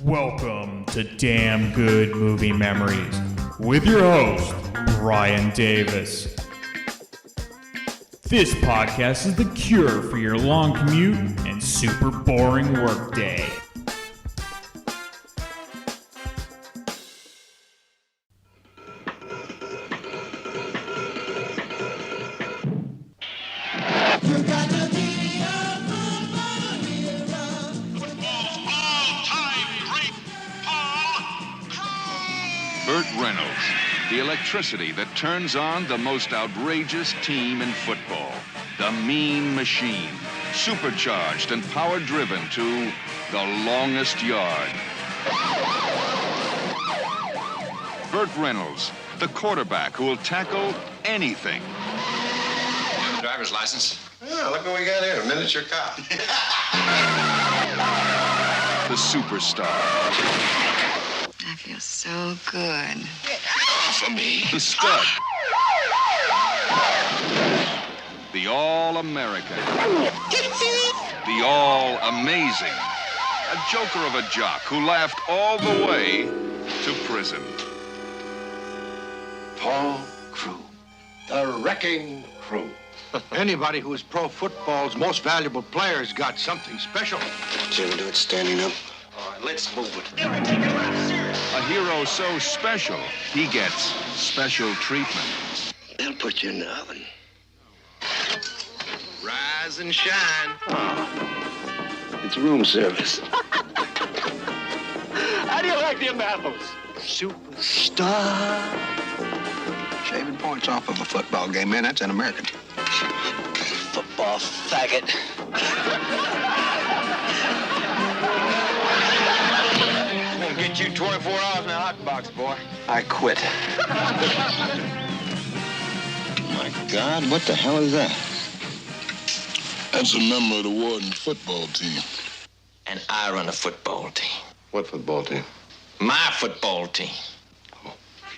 Welcome to Damn Good Movie Memories with your host, Brian Davis. This podcast is the cure for your long commute and super boring workday. Burt Reynolds, the electricity that turns on the most outrageous team in football. The Mean Machine, supercharged and power-driven to the longest yard. Burt Reynolds, the quarterback who will tackle anything. You have a driver's license? Yeah, look what we got here, a miniature cop. The superstar. I feel so good. Get off of me! The stud. The All-American. The All-Amazing. A joker of a jock who laughed all the way to prison. Paul Crew, the wrecking crew. Anybody who is pro football's most valuable player's got something special. Jim, do it standing up. All right, let's move it. A hero so special, he gets special treatment. They'll put you in the oven. Rise and shine. It's room service. How do you like them apples? Superstar. Shaving points off of a football game, man, that's un-American. Football faggot. I'm gonna get you 24 hours in a hot box, boy. I quit. My God, what the hell is that? That's a member of the Warden football team. And I run a football team. What football team? My football team.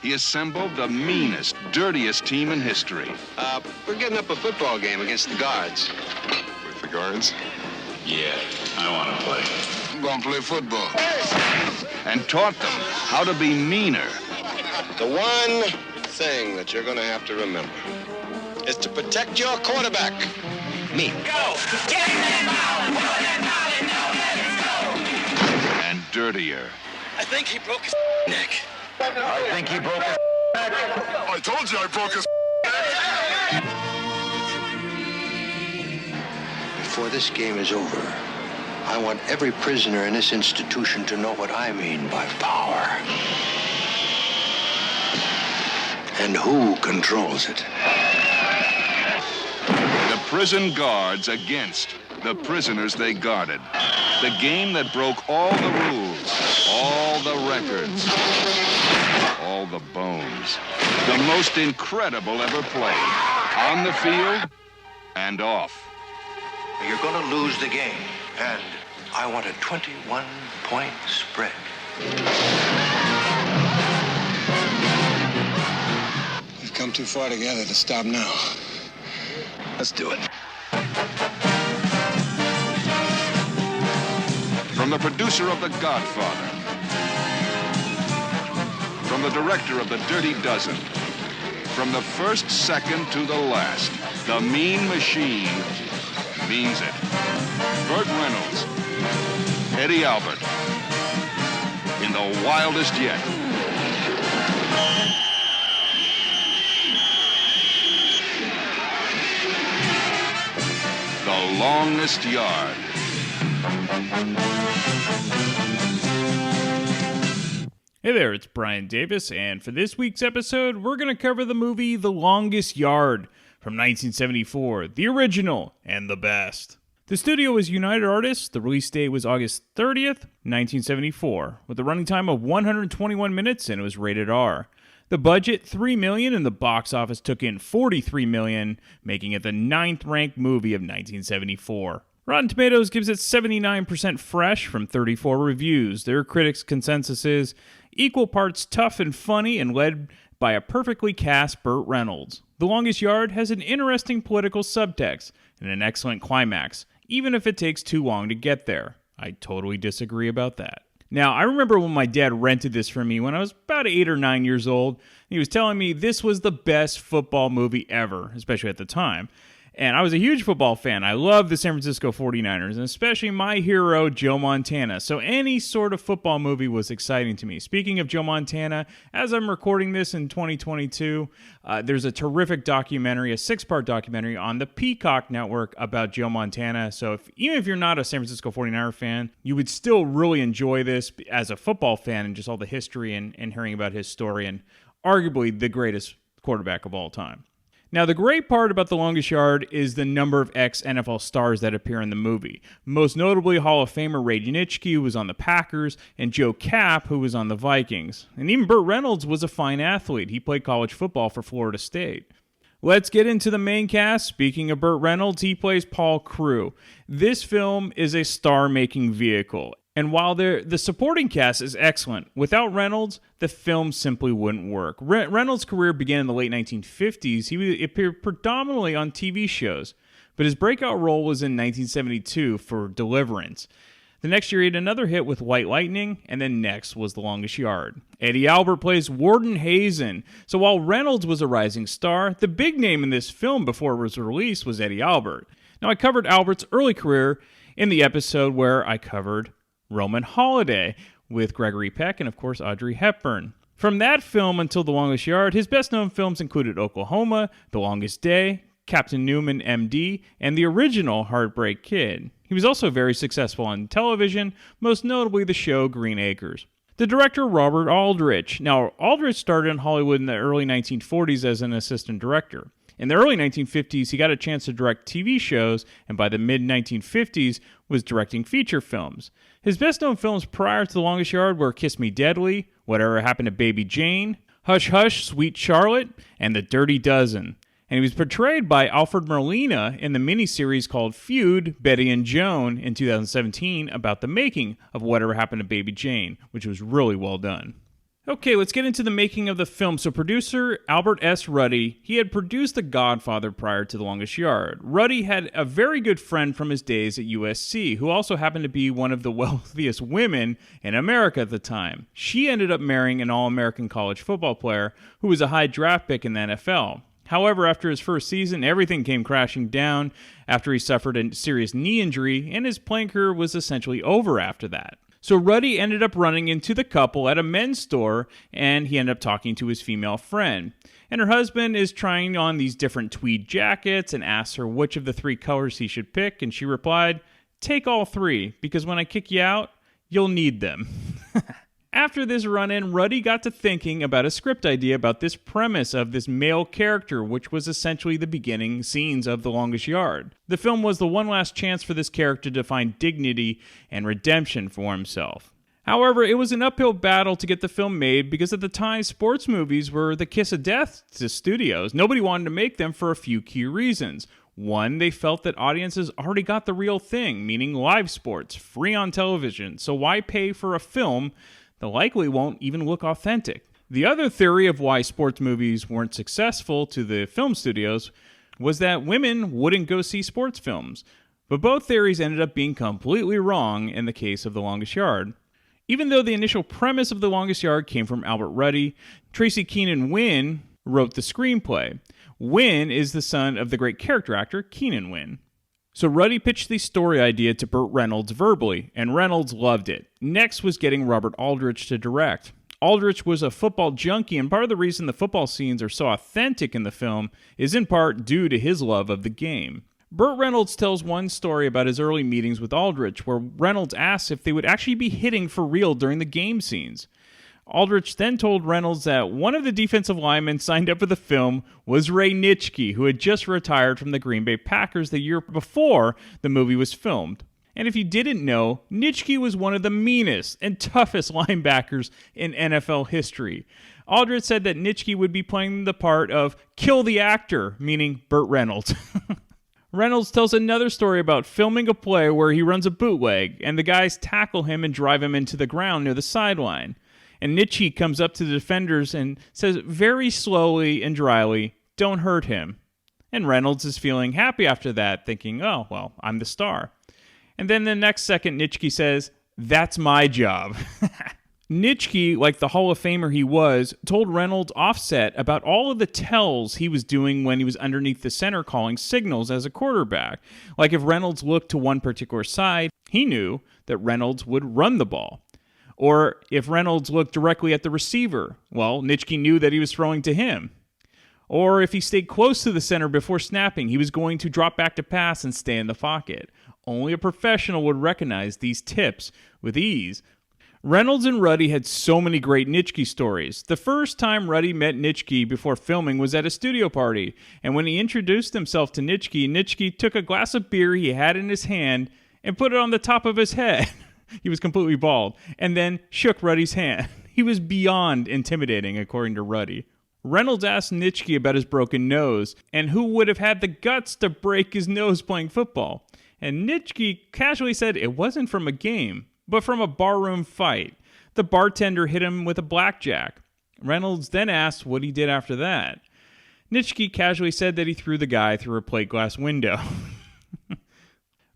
He assembled the meanest, dirtiest team in history. We're getting up a football game against the guards. With the guards? Yeah, I want to play. I'm gonna play football. And taught them how to be meaner. The one thing that you're gonna have to remember is to protect your quarterback. Me. And dirtier. I think he broke his neck. I told you I broke his Before this game is over, I want every prisoner in this institution to know what I mean by power. And who controls it. The prison guards against the prisoners they guarded. The game that broke all the rules, all the records, all the bones. The most incredible ever played. On the field and off. You're going to lose the game. And I want a 21-point spread. We've come too far together to stop now. Let's do it. From the producer of The Godfather. From the director of The Dirty Dozen. From the first second to the last, the Mean Machine means it. Burt Reynolds, Eddie Albert, in the wildest yet. The longest yard. Hey there, it's Brian Davis, and for this week's episode, we're going to cover the movie The Longest Yard from 1974, the original and the best. The studio was United Artists. The release date was August 30th, 1974, with a running time of 121 minutes, and it was rated R. The budget, $3 million, and the box office took in $43 million, making it the 9th-ranked movie of 1974. Rotten Tomatoes gives it 79% fresh from 34 reviews. Their critics' consensus is equal parts tough and funny and led by a perfectly cast Burt Reynolds. The Longest Yard has an interesting political subtext and an excellent climax, even if it takes too long to get there. I totally disagree about that. Now, I remember when my dad rented this for me when I was about 8 or 9 years old. He was telling me this was the best football movie ever, especially at the time. And I was a huge football fan. I loved the San Francisco 49ers, and especially my hero, Joe Montana. So any sort of football movie was exciting to me. Speaking of Joe Montana, as I'm recording this in 2022, there's a terrific documentary, a 6-part documentary on the Peacock Network about Joe Montana. So even if you're not a San Francisco 49er fan, you would still really enjoy this as a football fan and just all the history and hearing about his story, and arguably the greatest quarterback of all time. Now, the great part about The Longest Yard is the number of ex-NFL stars that appear in the movie. Most notably, Hall of Famer Ray Nitschke, who was on the Packers, and Joe Kapp, who was on the Vikings. And even Burt Reynolds was a fine athlete. He played college football for Florida State. Let's get into the main cast. Speaking of Burt Reynolds, he plays Paul Crewe. This film is a star-making vehicle. And while the supporting cast is excellent, without Reynolds, the film simply wouldn't work. Reynolds' career began in the late 1950s. He appeared predominantly on TV shows, but his breakout role was in 1972 for Deliverance. The next year, he had another hit with White Lightning, and then next was The Longest Yard. Eddie Albert plays Warden Hazen. So while Reynolds was a rising star, the big name in this film before it was released was Eddie Albert. Now, I covered Albert's early career in the episode where I covered Roman Holiday with Gregory Peck and, of course, Audrey Hepburn. From that film until The Longest Yard, his best-known films included Oklahoma, The Longest Day, Captain Newman, M.D., and the original Heartbreak Kid. He was also very successful on television, most notably the show Green Acres. The director, Robert Aldrich. Now, Aldrich started in Hollywood in the early 1940s as an assistant director. In the early 1950s, he got a chance to direct TV shows, and by the mid-1950s, was directing feature films. His best-known films prior to The Longest Yard were Kiss Me Deadly, Whatever Happened to Baby Jane, Hush Hush, Sweet Charlotte, and The Dirty Dozen. And he was portrayed by Alfred Molina in the miniseries called Feud, Betty and Joan in 2017 about the making of Whatever Happened to Baby Jane, which was really well done. Okay, let's get into the making of the film. So producer Albert S. Ruddy, he had produced The Godfather prior to The Longest Yard. Ruddy had a very good friend from his days at USC, who also happened to be one of the wealthiest women in America at the time. She ended up marrying an All-American college football player who was a high draft pick in the NFL. However, after his first season, everything came crashing down after he suffered a serious knee injury, and his playing career was essentially over after that. So Ruddy ended up running into the couple at a men's store, and he ended up talking to his female friend. And her husband is trying on these different tweed jackets and asks her which of the 3 colors he should pick, and she replied, "Take all 3, because when I kick you out, you'll need them." After this run-in, Ruddy got to thinking about a script idea about this premise of this male character, which was essentially the beginning scenes of The Longest Yard. The film was the one last chance for this character to find dignity and redemption for himself. However, it was an uphill battle to get the film made because at the time, sports movies were the kiss of death to studios. Nobody wanted to make them for a few key reasons. One, they felt that audiences already got the real thing, meaning live sports, free on television, so why pay for a film that likely won't even look authentic? The other theory of why sports movies weren't successful to the film studios was that women wouldn't go see sports films. But both theories ended up being completely wrong in the case of The Longest Yard. Even though the initial premise of The Longest Yard came from Albert Ruddy, Tracy Keenan Wynn wrote the screenplay. Wynn is the son of the great character actor Keenan Wynn. So Ruddy pitched the story idea to Burt Reynolds verbally, and Reynolds loved it. Next was getting Robert Aldrich to direct. Aldrich was a football junkie, and part of the reason the football scenes are so authentic in the film is in part due to his love of the game. Burt Reynolds tells one story about his early meetings with Aldrich, where Reynolds asks if they would actually be hitting for real during the game scenes. Aldrich then told Reynolds that one of the defensive linemen signed up for the film was Ray Nitschke, who had just retired from the Green Bay Packers the year before the movie was filmed. And if you didn't know, Nitschke was one of the meanest and toughest linebackers in NFL history. Aldrich said that Nitschke would be playing the part of Kill the Actor, meaning Burt Reynolds. Reynolds tells another story about filming a play where he runs a bootleg, and the guys tackle him and drive him into the ground near the sideline. And Nitschke comes up to the defenders and says very slowly and dryly, "Don't hurt him." And Reynolds is feeling happy after that, thinking, "Oh, well, I'm the star." And then the next second, Nitschke says, That's my job. Nitschke, like the Hall of Famer he was, told Reynolds offset about all of the tells he was doing when he was underneath the center calling signals as a quarterback. Like if Reynolds looked to one particular side, he knew that Reynolds would run the ball. Or if Reynolds looked directly at the receiver, well, Nitschke knew that he was throwing to him. Or if he stayed close to the center before snapping, he was going to drop back to pass and stay in the pocket. Only a professional would recognize these tips with ease. Reynolds and Ruddy had so many great Nitschke stories. The first time Ruddy met Nitschke before filming was at a studio party, and when he introduced himself to Nitschke, Nitschke took a glass of beer he had in his hand and put it on the top of his head. He was completely bald, and then shook Ruddy's hand. He was beyond intimidating, according to Ruddy. Reynolds asked Nitschke about his broken nose, and who would have had the guts to break his nose playing football. And Nitschke casually said it wasn't from a game, but from a barroom fight. The bartender hit him with a blackjack. Reynolds then asked what he did after that. Nitschke casually said that he threw the guy through a plate glass window.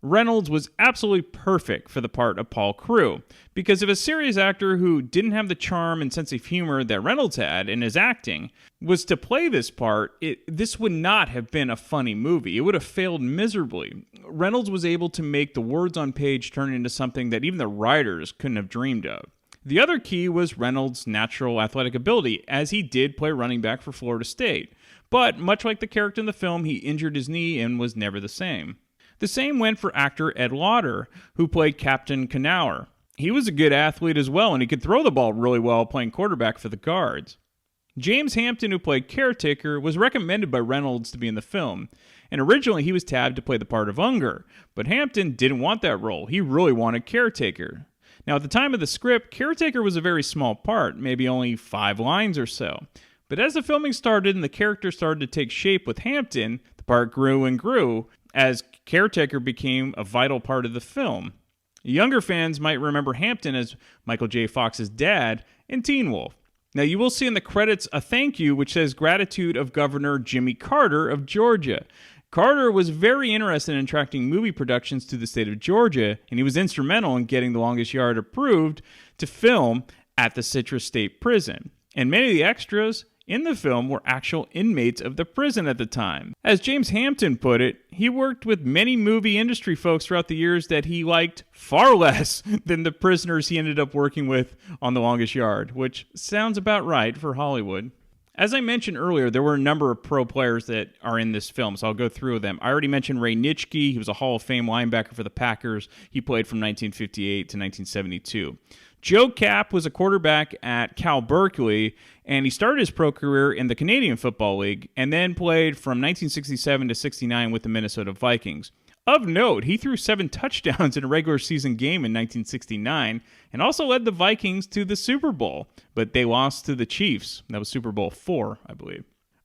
Reynolds was absolutely perfect for the part of Paul Crewe, because if a serious actor who didn't have the charm and sense of humor that Reynolds had in his acting was to play this part, this would not have been a funny movie. It would have failed miserably. Reynolds was able to make the words on page turn into something that even the writers couldn't have dreamed of. The other key was Reynolds' natural athletic ability, as he did play running back for Florida State. But much like the character in the film, he injured his knee and was never the same. The same went for actor Ed Lauter, who played Captain Knauer. He was a good athlete as well, and he could throw the ball really well playing quarterback for the Guards. James Hampton, who played Caretaker, was recommended by Reynolds to be in the film, and originally he was tabbed to play the part of Unger, but Hampton didn't want that role. He really wanted Caretaker. Now, at the time of the script, Caretaker was a very small part, maybe only 5 lines or so. But as the filming started and the character started to take shape with Hampton, the part grew and grew, as Caretaker became a vital part of the film. Younger fans might remember Hampton as Michael J. Fox's dad in Teen Wolf. Now, you will see in the credits a thank you which says gratitude of Governor Jimmy Carter of Georgia. Carter was very interested in attracting movie productions to the state of Georgia, and he was instrumental in getting The Longest Yard approved to film at the Citrus State Prison. And many of the extras in the film were actual inmates of the prison at the time. As James Hampton put it, he worked with many movie industry folks throughout the years that he liked far less than the prisoners he ended up working with on The Longest Yard, which sounds about right for Hollywood. As I mentioned earlier, there were a number of pro players that are in this film, so I'll go through them. I already mentioned Ray Nitschke. He was a Hall of Fame linebacker for the Packers. He played from 1958 to 1972. Joe Kapp was a quarterback at Cal Berkeley, and he started his pro career in the Canadian Football League and then played from 1967 to 69 with the Minnesota Vikings. Of note, he threw 7 touchdowns in a regular season game in 1969 and also led the Vikings to the Super Bowl, but they lost to the Chiefs. That was Super Bowl IV, I believe.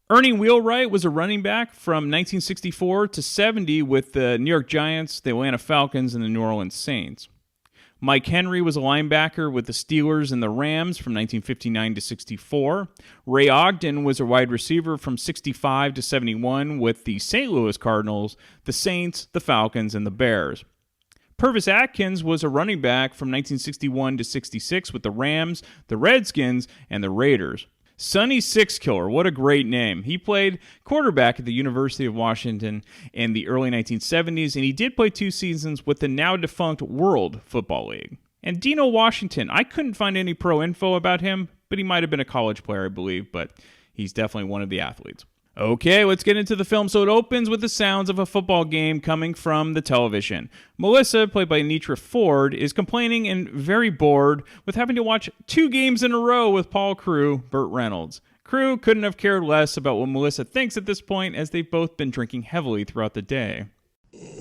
Ernie Wheelwright was a running back from 1964 to 70 with the New York Giants, the Atlanta Falcons, and the New Orleans Saints. Mike Henry was a linebacker with the Steelers and the Rams from 1959 to 64. Ray Ogden was a wide receiver from 65 to 71 with the St. Louis Cardinals, the Saints, the Falcons, and the Bears. Purvis Atkins was a running back from 1961 to 66 with the Rams, the Redskins, and the Raiders. Sonny Sixkiller, what a great name. He played quarterback at the University of Washington in the early 1970s, and he did play 2 seasons with the now-defunct World Football League. And Dino Washington, I couldn't find any pro info about him, but he might have been a college player, I believe, but he's definitely one of the athletes. Okay, let's get into the film. So it opens with the sounds of a football game coming from the television. Melissa, played by Nitra Ford, is complaining and very bored with having to watch 2 games in a row with Paul Crewe, Burt Reynolds. Crewe couldn't have cared less about what Melissa thinks at this point, as they've both been drinking heavily throughout the day.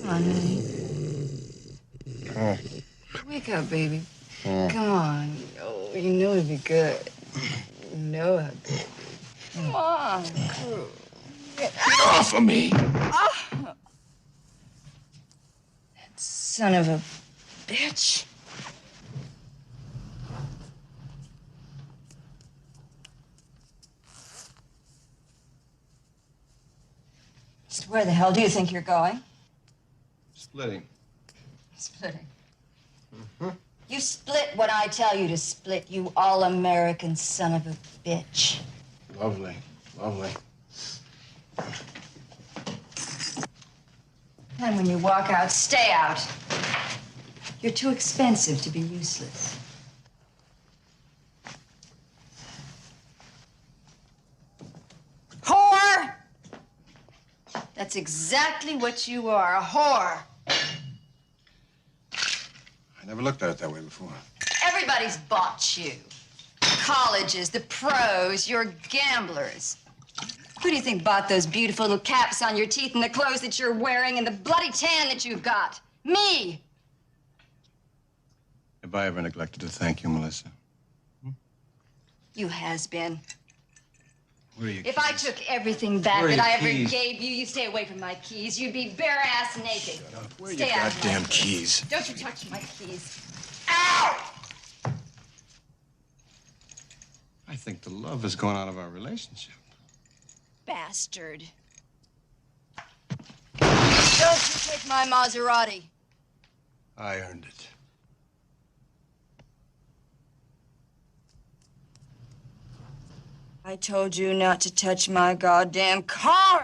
Honey. Oh. Wake up, baby. Come on. Oh, you know it'd be good. You know it. Come on, Crewe. Get off of me! That son of a bitch. So where the hell do you think you're going? Splitting. Splitting. Mm-hmm. You split when I tell you to split, you all-American son of a bitch. Lovely, lovely. And when you walk out, stay out. You're too expensive to be useless. Whore! That's exactly what you are, a whore. I never looked at it that way before. Everybody's bought you. Colleges, the pros, you're gamblers. Who do you think bought those beautiful little caps on your teeth and the clothes that you're wearing and the bloody tan that you've got? Me! Have I ever neglected to thank you, Melissa? You has-been. Where are your If keys? I took everything back Where are that I your ever keys? gave you, you'd stay away from my keys. You'd be bare-ass naked. Where are Stay your out of my goddamn face. keys? Don't you touch my keys. Ow! I think the love has gone out of our relationship. Bastard. Don't you take my Maserati. I earned it. I told you not to touch my goddamn car.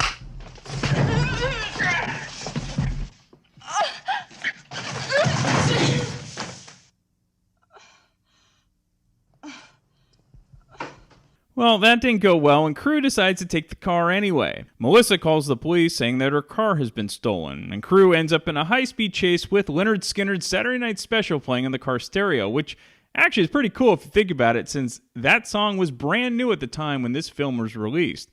Well, that didn't go well, and Crew decides to take the car anyway. Melissa calls the police saying that her car has been stolen, and Crew ends up in a high-speed chase with Lynyrd Skynyrd's Saturday Night Special playing in the car stereo, which actually is pretty cool if you think about it, since that song was brand new at the time when this film was released.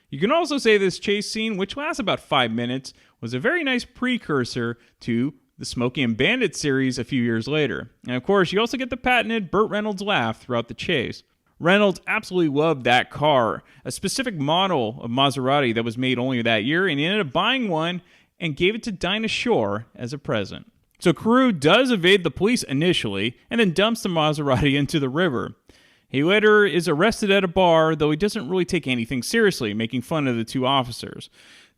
You can also say this chase scene, which lasts about 5 minutes, was a very nice precursor to the Smokey and Bandit series a few years later. And of course, you also get the patented Burt Reynolds laugh throughout the chase. Reynolds absolutely loved that car, a specific model of Maserati that was made only that year, and he ended up buying one and gave it to Dinah Shore as a present. So Crew does evade the police initially, and then dumps the Maserati into the river. He later is arrested at a bar, though he doesn't really take anything seriously, making fun of the two officers.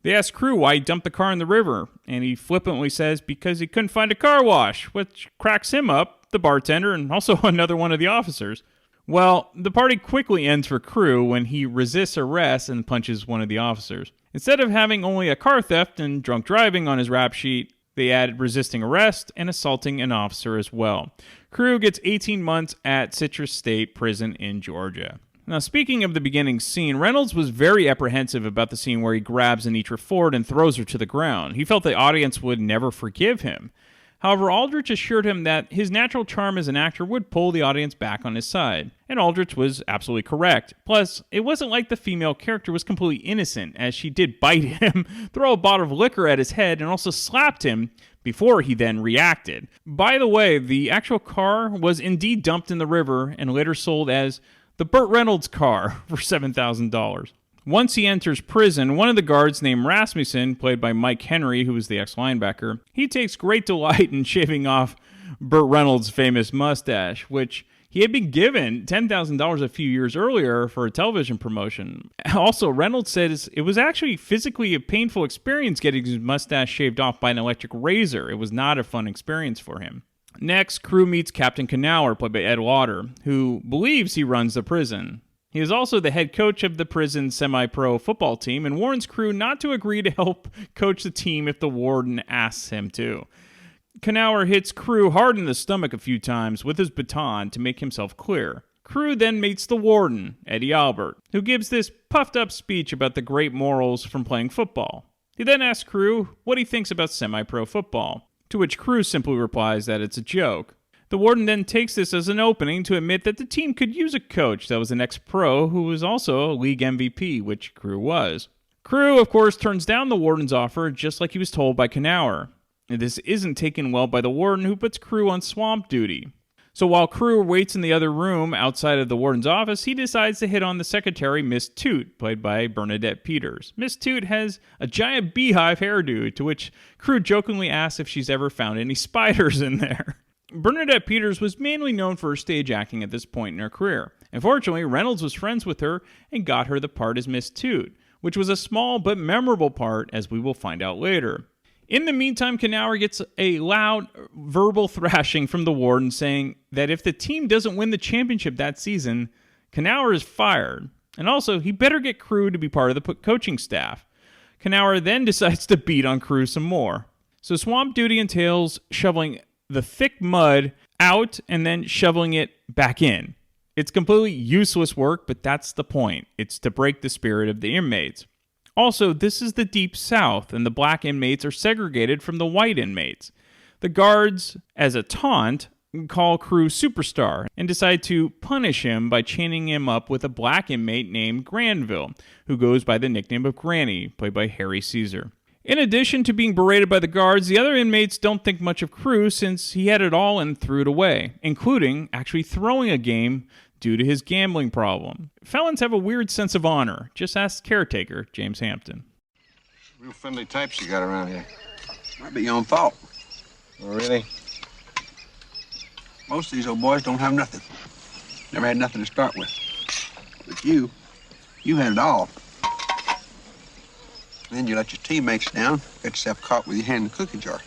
They ask Crew why he dumped the car in the river, and he flippantly says because he couldn't find a car wash, which cracks him up, the bartender, and also another one of the officers. Well, the party quickly ends for Crew when he resists arrest and punches one of the officers. Instead of having only a car theft and drunk driving on his rap sheet, they added resisting arrest and assaulting an officer as well. Crew gets 18 months at Citrus State Prison in Georgia. Now, speaking of the beginning scene, Reynolds was very apprehensive about the scene where he grabs Anitra Ford and throws her to the ground. He felt the audience would never forgive him. However, Aldrich assured him that his natural charm as an actor would pull the audience back on his side. And Aldrich was absolutely correct. Plus, it wasn't like the female character was completely innocent, as she did bite him, throw a bottle of liquor at his head, and also slapped him before he then reacted. By the way, the actual car was indeed dumped in the river and later sold as the Burt Reynolds car for $7,000. Once he enters prison, one of the guards named Rasmussen, played by Mike Henry, who was the ex-linebacker, he takes great delight in shaving off Burt Reynolds' famous mustache, which he had been given $10,000 a few years earlier for a television promotion. Also, Reynolds says it was actually physically a painful experience getting his mustache shaved off by an electric razor. It was not a fun experience for him. Next, Crew meets Captain Knauer, played by Ed Lauter, who believes he runs the prison. He is also the head coach of the prison's semi-pro football team and warns Crew not to agree to help coach the team if the warden asks him to. Knauer hits Crew hard in the stomach a few times with his baton to make himself clear. Crew then meets the warden, Eddie Albert, who gives this puffed-up speech about the great morals from playing football. He then asks Crew what he thinks about semi-pro football, to which Crew simply replies that it's a joke. The warden then takes this as an opening to admit that the team could use a coach that was an ex-pro who was also a league MVP, which Crew was. Crew, of course, turns down the warden's offer just like he was told by Knauer. This isn't taken well by the warden, who puts Crew on swamp duty. So while Crew waits in the other room outside of the warden's office, he decides to hit on the secretary, Miss Toot, played by Bernadette Peters. Miss Toot has a giant beehive hairdo, to which Crew jokingly asks if she's ever found any spiders in there. Bernadette Peters was mainly known for her stage acting at this point in her career. Unfortunately, Reynolds was friends with her and got her the part as Miss Toot, which was a small but memorable part, as we will find out later. In the meantime, Knauer gets a loud verbal thrashing from the warden saying that if the team doesn't win the championship that season, Knauer is fired. And also, he better get Crew to be part of the coaching staff. Knauer then decides to beat on Crew some more. So swamp duty entails shoveling the thick mud out and then shoveling it back in. It's completely useless work, but that's the point. It's to break the spirit of the inmates. Also, this is the Deep South, and the black inmates are segregated from the white inmates. The guards, as a taunt, call Crew Superstar and decide to punish him by chaining him up with a black inmate named Granville, who goes by the nickname of Granny, played by Harry Caesar. In addition to being berated by the guards, the other inmates don't think much of Crew since he had it all and threw it away, including actually throwing a game due to his gambling problem. Felons have a weird sense of honor. Just ask Caretaker, James Hampton. Real friendly types you got around here. Might be your own fault. Oh, really? Most of these old boys don't have nothing. Never had nothing to start with. But you had it all. Then you let your teammates down, got yourself caught with your hand in the cookie jar.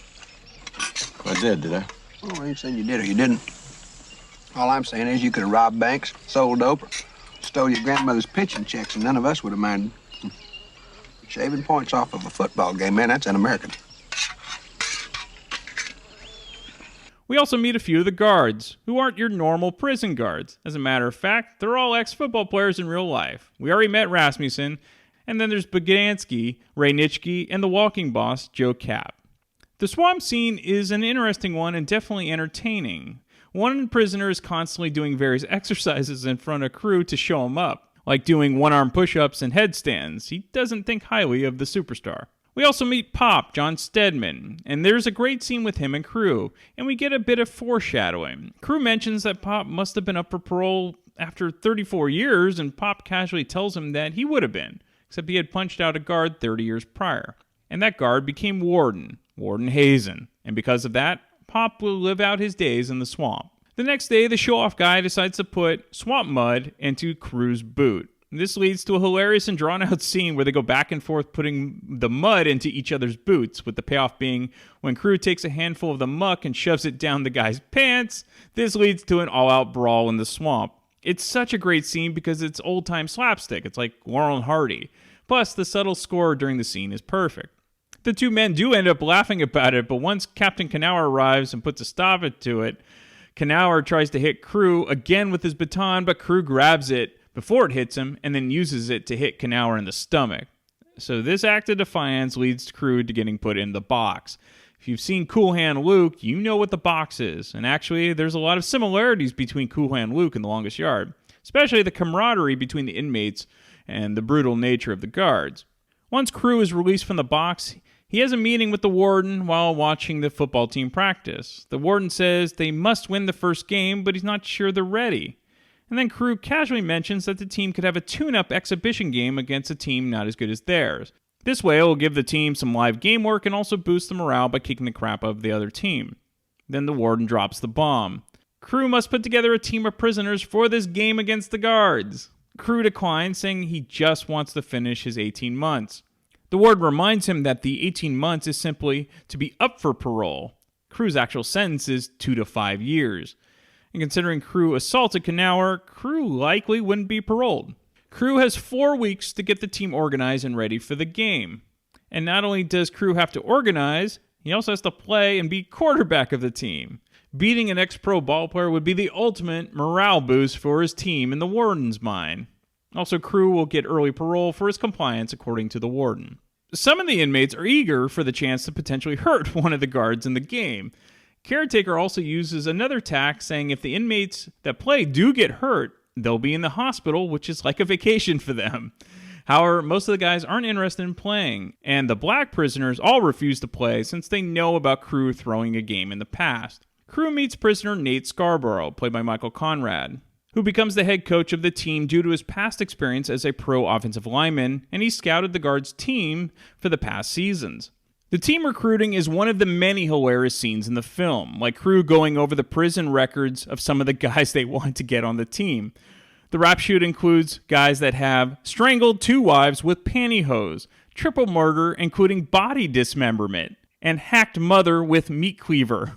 I did I? Oh, I ain't saying you did or you didn't. All I'm saying is you could have robbed banks, sold dope, or stole your grandmother's pension checks, and none of us would have minded. Shaving points off of a football game, man, that's un-American. We also meet a few of the guards, who aren't your normal prison guards. As a matter of fact, they're all ex-football players in real life. We already met Rasmussen, and then there's Bogansky, Ray Nitschke, and the walking boss, Joe Cap. The swamp scene is an interesting one and definitely entertaining. One prisoner is constantly doing various exercises in front of Crew to show him up, like doing one-arm push-ups and headstands. He doesn't think highly of the superstar. We also meet Pop, John Stedman, and there's a great scene with him and Crew, and we get a bit of foreshadowing. Crew mentions that Pop must have been up for parole after 34 years, and Pop casually tells him that he would have been, except he had punched out a guard 30 years prior. And that guard became Warden Hazen, and because of that, Pop will live out his days in the swamp. The next day, the show-off guy decides to put swamp mud into Crew's boot. This leads to a hilarious and drawn-out scene where they go back and forth putting the mud into each other's boots, with the payoff being when Crew takes a handful of the muck and shoves it down the guy's pants. This leads to an all-out brawl in the swamp. It's such a great scene because it's old-time slapstick. It's like Laurel and Hardy. Plus, the subtle score during the scene is perfect. The two men do end up laughing about it, but once Captain Knauer arrives and puts a stop to it, Knauer tries to hit Crew again with his baton, but Crew grabs it before it hits him and then uses it to hit Knauer in the stomach. So this act of defiance leads Crew to getting put in the box. If you've seen Cool Hand Luke, you know what the box is. And actually, there's a lot of similarities between Cool Hand Luke and The Longest Yard, especially the camaraderie between the inmates and the brutal nature of the guards. Once Crew is released from the box, he has a meeting with the warden while watching the football team practice. The warden says they must win the first game, but he's not sure they're ready. And then Crew casually mentions that the team could have a tune-up exhibition game against a team not as good as theirs. This way, it will give the team some live game work and also boost the morale by kicking the crap out of the other team. Then the warden drops the bomb. Crew must put together a team of prisoners for this game against the guards. Crew declines, saying he just wants to finish his 18 months. The warden reminds him that the 18 months is simply to be up for parole. Crew's actual sentence is 2 to 5 years. And considering Crew assaulted Knauer, Crew likely wouldn't be paroled. Crew has 4 weeks to get the team organized and ready for the game. And not only does Crew have to organize, he also has to play and be quarterback of the team. Beating an ex-pro ball player would be the ultimate morale boost for his team in the warden's mind. Also, Crew will get early parole for his compliance, according to the warden. Some of the inmates are eager for the chance to potentially hurt one of the guards in the game. Caretaker also uses another tack, saying if the inmates that play do get hurt, they'll be in the hospital, which is like a vacation for them. However, most of the guys aren't interested in playing, and the black prisoners all refuse to play since they know about Crew throwing a game in the past. Crew meets prisoner Nate Scarborough, played by Michael Conrad, who becomes the head coach of the team due to his past experience as a pro offensive lineman, and he scouted the guards' team for the past seasons. The team recruiting is one of the many hilarious scenes in the film, like Crew going over the prison records of some of the guys they want to get on the team. The rap sheet includes guys that have strangled 2 wives with pantyhose, triple murder, including body dismemberment, and hacked mother with meat cleaver.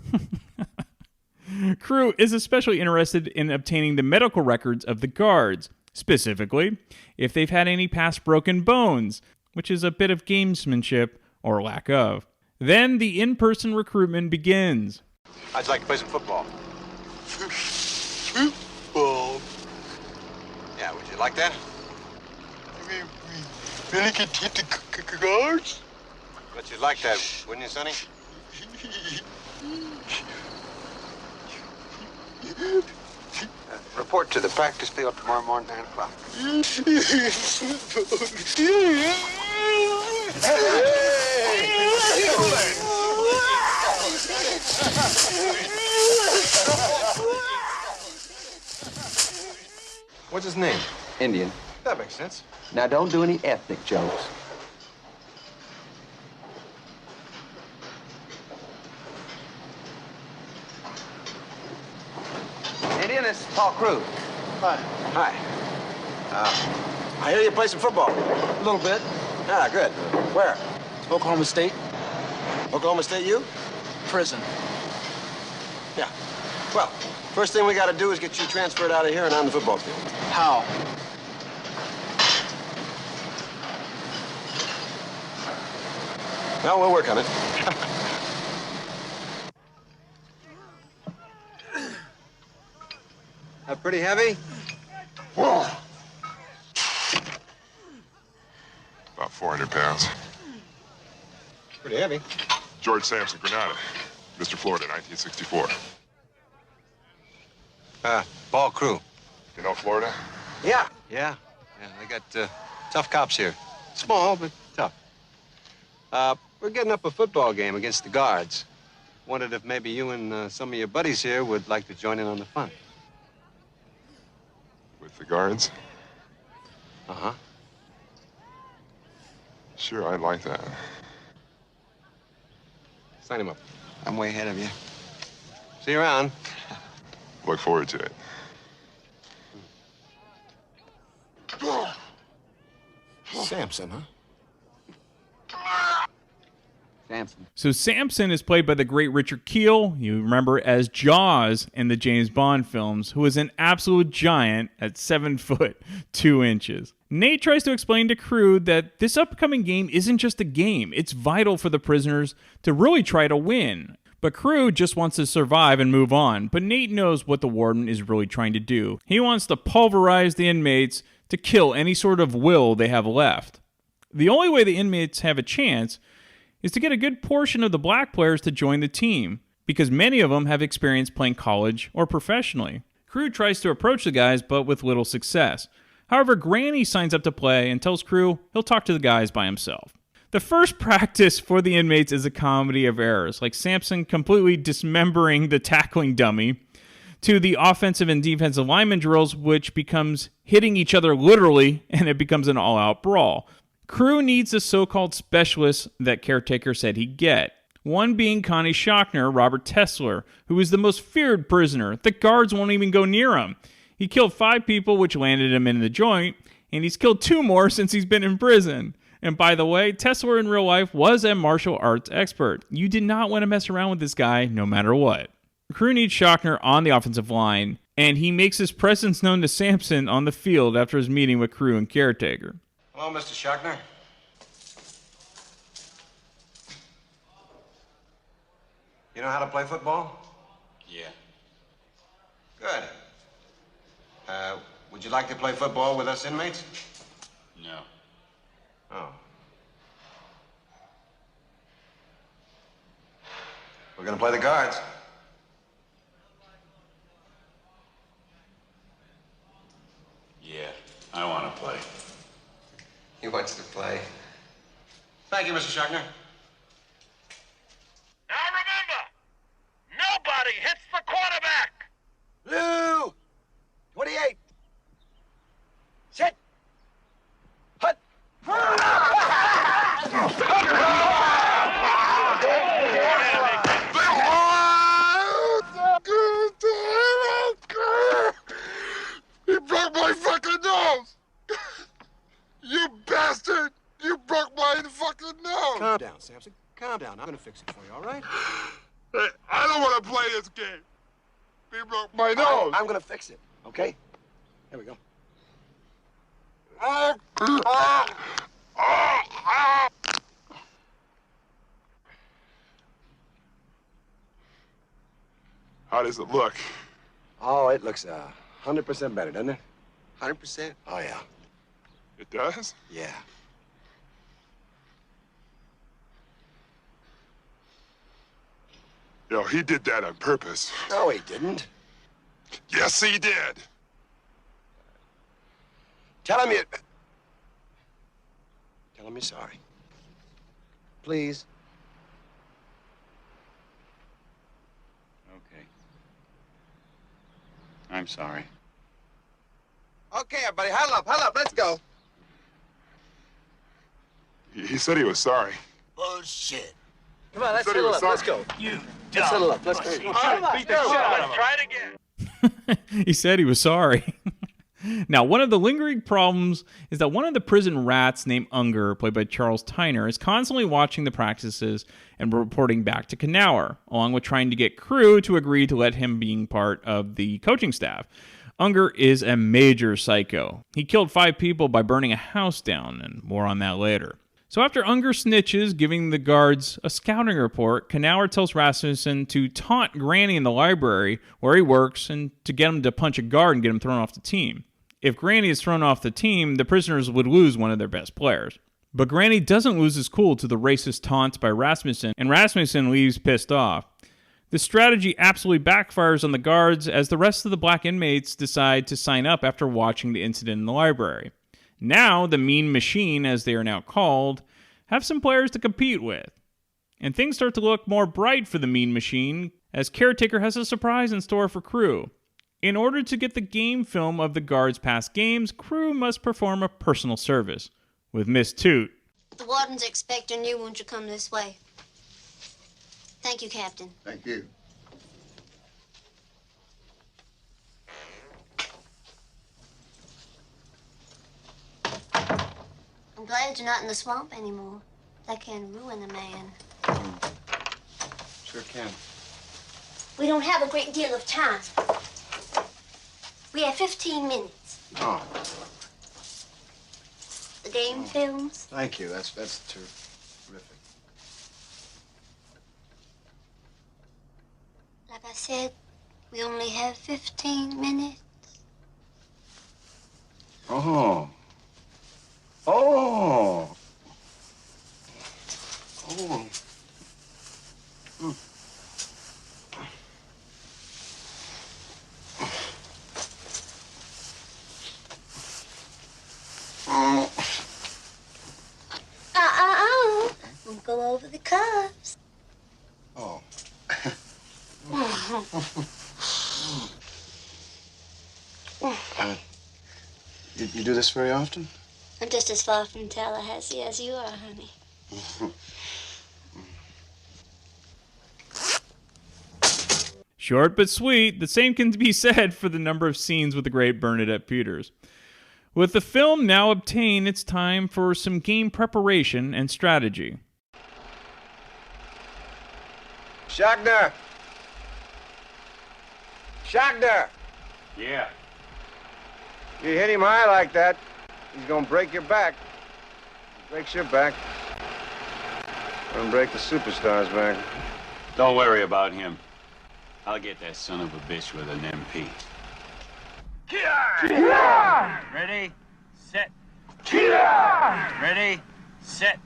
Crew is especially interested in obtaining the medical records of the guards, specifically if they've had any past broken bones, which is a bit of gamesmanship or lack of. Then the in-person recruitment begins. I'd like to play some football. Football? Yeah, would you like that? You mean we really can hit the guards? Bet you'd like that, wouldn't you, Sonny? Report to the practice field tomorrow morning, 9 o'clock. What's his name? Indian. That makes sense. Now, don't do any ethnic jokes. Indian, this is Paul Crew. Hi. Hi. I hear you play some football. A little bit. Ah, good. Where? Oklahoma State. Oklahoma State U? Prison. Yeah. Well, first thing we got to do is get you transferred out of here and on the football field. How? Well, we'll work on it. Pretty heavy? Whoa. About 400 pounds. Pretty heavy. George Sampson, Granada. Mr. Florida, 1964. Ball Crew. You know Florida? Yeah. Yeah, they got tough cops here. Small, but tough. We're getting up a football game against the guards. Wondered if maybe you and some of your buddies here would like to join in on the fun. With the guards? Uh-huh. Sure, I'd like that. Sign him up. I'm way ahead of you. See you around. Look forward to it. Sampson, huh? Samson. So Samson is played by the great Richard Kiel, you remember as Jaws in the James Bond films, who is an absolute giant at 7 foot 2 inches. Nate tries to explain to Crew that this upcoming game isn't just a game, it's vital for the prisoners to really try to win. But Crew just wants to survive and move on, but Nate knows what the Warden is really trying to do. He wants to pulverize the inmates to kill any sort of will they have left. The only way the inmates have a chance is to get a good portion of the black players to join the team, because many of them have experience playing college or professionally. Crew tries to approach the guys, but with little success. However, Granny signs up to play and tells Crew he'll talk to the guys by himself. The first practice for the inmates is a comedy of errors, like Samson completely dismembering the tackling dummy, to the offensive and defensive lineman drills, which becomes hitting each other literally, and it becomes an all-out brawl. Crew needs the so-called specialists that Caretaker said he'd get. One being Connie Schockner, Robert Tesler, who is the most feared prisoner. The guards won't even go near him. He killed 5 people, which landed him in the joint, and he's killed 2 more since he's been in prison. And by the way, Tesler in real life was a martial arts expert. You did not want to mess around with this guy, no matter what. Crew needs Schockner on the offensive line, and he makes his presence known to Samson on the field after his meeting with Crew and Caretaker. Hello, Mr. Schockner. You know how to play football? Yeah. Good. Would you like to play football with us inmates? No. Oh. We're gonna play the guards. Yeah, I want to play. He wants to play. Thank you, Mr. Schockner. Now remember, nobody hits the quarterback. Blue! 28. Sit. Hut. You broke my fucking nose! You bastard! You broke my fucking nose! Calm down, calm down. I'm gonna fix it for you, all right? Hey, I don't want to play this game. He broke my nose. I'm gonna fix it, okay? Here we go. How does it look? Oh, it looks 100% better, doesn't it? 100%? Oh, yeah. It does? Yeah. Yo, he did that on purpose. No, he didn't. Yes, he did. Tell him you're sorry. Please. Okay. I'm sorry. Okay, everybody, huddle up, let's go. He said he was sorry. Bullshit. Come on, let's huddle up, let's go. You Let's huddle up, let's go. Beat the shit out of him. Let's try it again. He said he was sorry. Now, one of the lingering problems is that one of the prison rats named Unger, played by Charles Tyner, is constantly watching the practices and reporting back to Knauer, along with trying to get crew to agree to let him being part of the coaching staff. Unger is a major psycho. He killed 5 people by burning a house down, and more on that later. So after Unger snitches, giving the guards a scouting report, Knauer tells Rasmussen to taunt Granny in the library where he works and to get him to punch a guard and get him thrown off the team. If Granny is thrown off the team, the prisoners would lose one of their best players. But Granny doesn't lose his cool to the racist taunts by Rasmussen, and Rasmussen leaves pissed off. This strategy absolutely backfires on the guards as the rest of the black inmates decide to sign up after watching the incident in the library. Now, the Mean Machine, as they are now called, have some players to compete with. And things start to look more bright for the Mean Machine, as Caretaker has a surprise in store for crew. In order to get the game film of the guards' past games, crew must perform a personal service with Miss Toot. The Wardens expect a new one to come this way. Thank you, Captain. Thank you. I'm glad you're not in the swamp anymore. That can ruin a man. Sure can. We don't have a great deal of time. We have 15 minutes. Oh, The game films. thank you. That's terrific. Like I said, we only have 15 minutes. Oh. Oh. Oh. We'll go over the cuffs. Oh. You do this very often? I'm just as far from Tallahassee as you are, honey. Short but sweet, the same can be said for the number of scenes with the great Bernadette Peters. With the film now obtained, it's time for some game preparation and strategy. Schagner! Schagner! Yeah. You hit him high like that, he's gonna break your back. Breaks your back. Gonna break the superstar's back. Don't worry about him. I'll get that son of a bitch with an MP. Ready, set. Ready, set.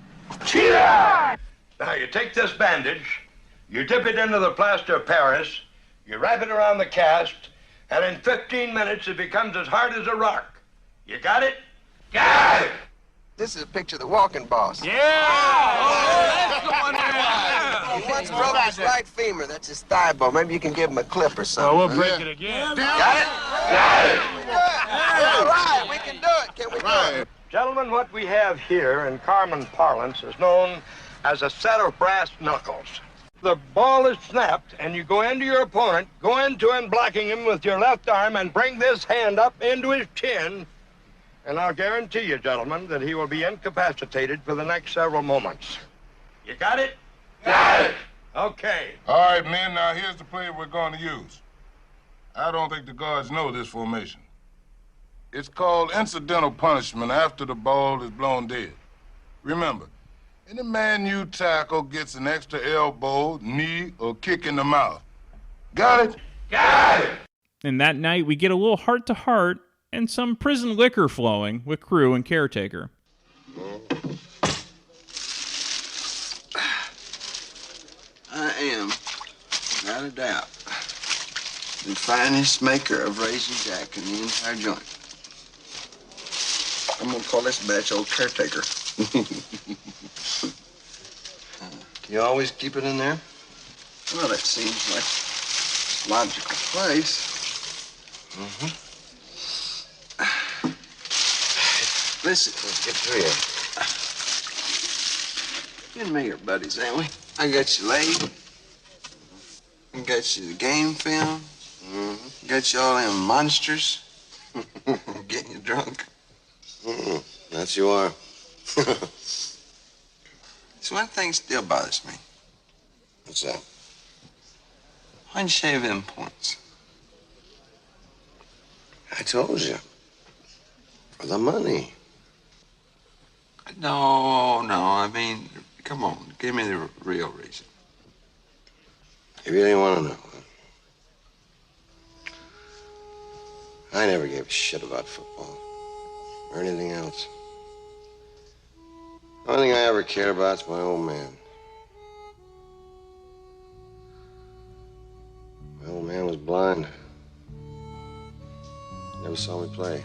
Now you take this bandage, you dip it into the plaster of Paris, you wrap it around the cast, and in 15 minutes it becomes as hard as a rock. You got it? Got it! This is a picture of the walking boss. Yeah! Oh, that's the one He once broke his right femur. That's his thigh bone. Maybe you can give him a clip or something. Oh, we'll break it again. Got it? Got it! All right, we can do it. Can we do it? Gentlemen, what we have here in Carmen parlance is known as a set of brass knuckles. The ball is snapped, and you go into your opponent, go into him, blocking him with your left arm, and bring this hand up into his chin. And I'll guarantee you, gentlemen, that he will be incapacitated for the next several moments. You got it? Got it! Okay. All right, men, now here's the play we're going to use. I don't think the guards know this formation. It's called incidental punishment after the ball is blown dead. Remember, any man you tackle gets an extra elbow, knee, or kick in the mouth. Got it? Got it! And that night, we get a little heart-to-heart and some prison liquor flowing with crew and caretaker. I am, without a doubt, the finest maker of Raisin Jack in the entire joint. I'm gonna call this batch old Caretaker. You always keep it in there? Well, that seems like a logical place. Listen, Let's get through here. you and me are buddies, ain't we? I got you laid. I got you the game film. Got you all them monsters. Getting you drunk. That's you are. There's one thing still bothers me. What's that? Why'd you shave them points? I told you. For the money. No, I mean, come on, give me the real reason. You really want to know, huh? I never gave a shit about football. Or anything else. The only thing I ever cared about is my old man. My old man was blind. Never saw me play.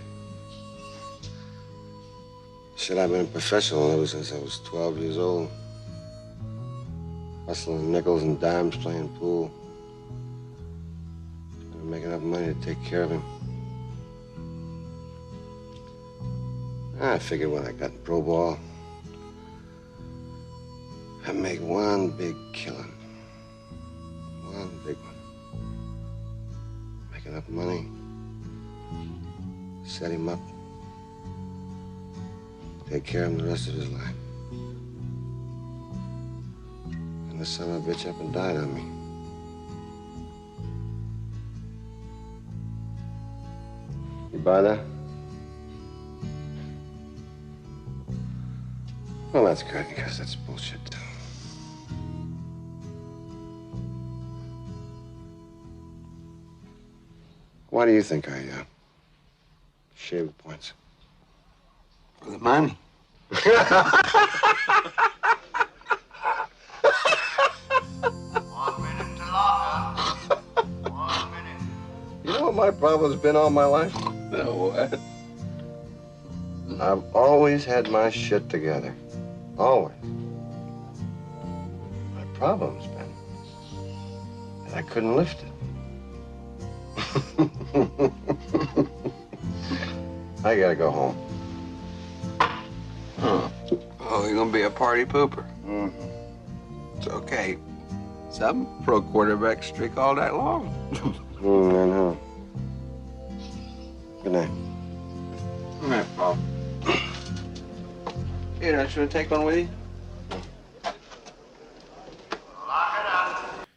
Said I've been a professional ever since I was 12 years old. Hustling nickels and dimes, playing pool. Trying to make enough money to take care of him. I figured when I got in pro ball, I'd make one big killing. One big one. Make enough money. Set him up. Take care of him the rest of his life. And the son of a bitch up and died on me. You buy that? Well, that's good, because that's bullshit, too. Why do you think I, shaved the points? For the money. You know what my problem's been all my life? No, what? I've always had my shit together. Always. My problem's been that I couldn't lift it. I gotta go home. Huh. Oh, you're gonna be a party pooper. It's okay. Some pro quarterbacks streak all night long. I know. Good night. Good night, Paul. Here, don't you want to take one with you?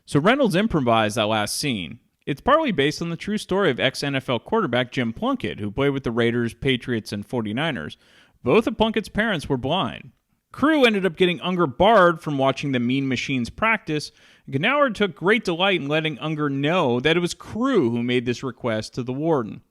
So Reynolds improvised that last scene. It's partly based on the true story of ex-NFL quarterback Jim Plunkett, who played with the Raiders, Patriots, and 49ers. Both of Plunkett's parents were blind. Crew ended up getting Unger barred from watching the Mean Machines practice. Gnauer took great delight in letting Unger know that it was Crew who made this request to the Warden.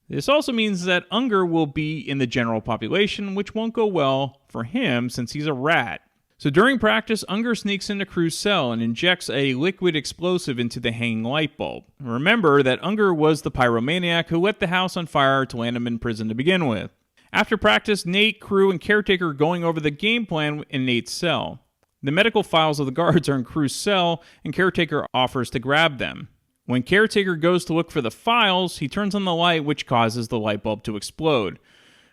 This also means that Unger will be in the general population, which won't go well for him since he's a rat. So during practice, Unger sneaks into Crew's cell and injects a liquid explosive into the hanging light bulb. Remember that Unger was the pyromaniac who lit the house on fire to land him in prison to begin with. After practice, Nate, Crew, and Caretaker are going over the game plan in Nate's cell. The medical files of the guards are in Crew's cell, and Caretaker offers to grab them. When Caretaker goes to look for the files, he turns on the light, which causes the light bulb to explode.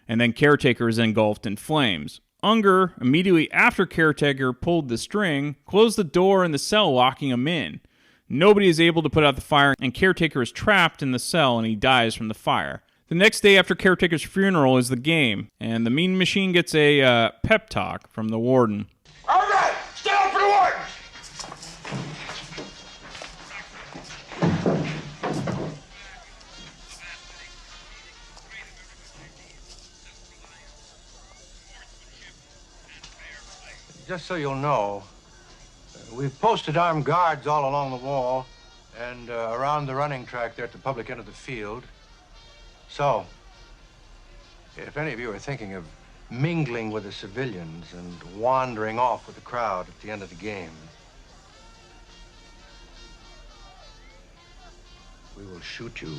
And then Caretaker is engulfed in flames. Unger, immediately after Caretaker pulled the string, closed the door in the cell, locking him in. Nobody is able to put out the fire, and Caretaker is trapped in the cell, and he dies from the fire. The next day after Caretaker's funeral is the game, and the Mean Machine gets a pep talk from the Warden. All right, stand up for the Warden. just so you'll know, we've posted armed guards all along the wall and around the running track there at the public end of the field. So, if any of you are thinking of mingling with the civilians and wandering off with the crowd at the end of the game, we will shoot you.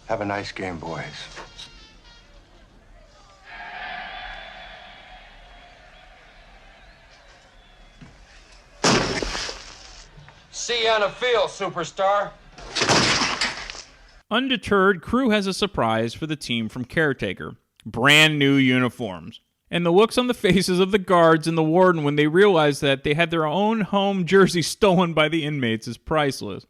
Have a nice game, boys. See you on the field, superstar. Undeterred, Crew has a surprise for the team from Caretaker. Brand new uniforms. And the looks on the faces of the guards and the warden when they realize that they had their own home jersey stolen by the inmates is priceless.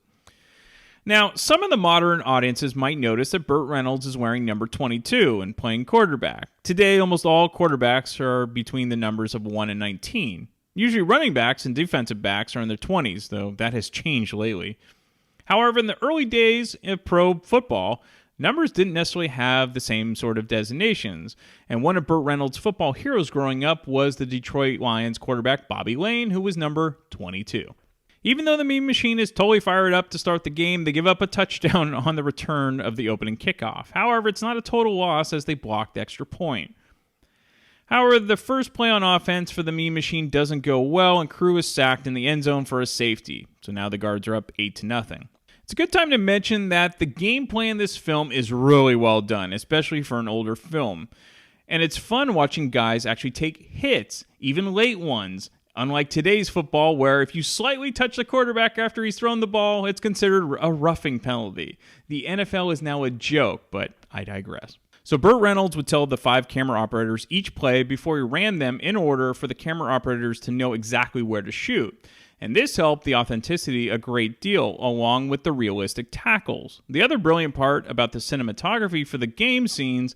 Now, some of the modern audiences might notice that Burt Reynolds is wearing number 22 and playing quarterback. Today, almost all quarterbacks are between the numbers of 1 and 19. Usually running backs and defensive backs are in their 20s, though that has changed lately. However, in the early days of pro football, numbers didn't necessarily have the same sort of designations, and one of Burt Reynolds' football heroes growing up was the Detroit Lions quarterback Bobby Lane, who was number 22. Even though the Mean Machine is totally fired up to start the game, they give up a touchdown on the return of the opening kickoff. However, it's not a total loss as they block the extra point. However, the first play on offense for the Mean Machine doesn't go well, and Crew is sacked in the end zone for a safety. So now the guards are up 8-0. It's a good time to mention that the gameplay in this film is really well done, especially for an older film. And it's fun watching guys actually take hits, even late ones, unlike today's football where if you slightly touch the quarterback after he's thrown the ball, it's considered a roughing penalty. The NFL is now a joke, but I digress. So Burt Reynolds would tell the 5 camera operators each play before he ran them in order for the camera operators to know exactly where to shoot. And this helped the authenticity a great deal, along with the realistic tackles. The other brilliant part about the cinematography for the game scenes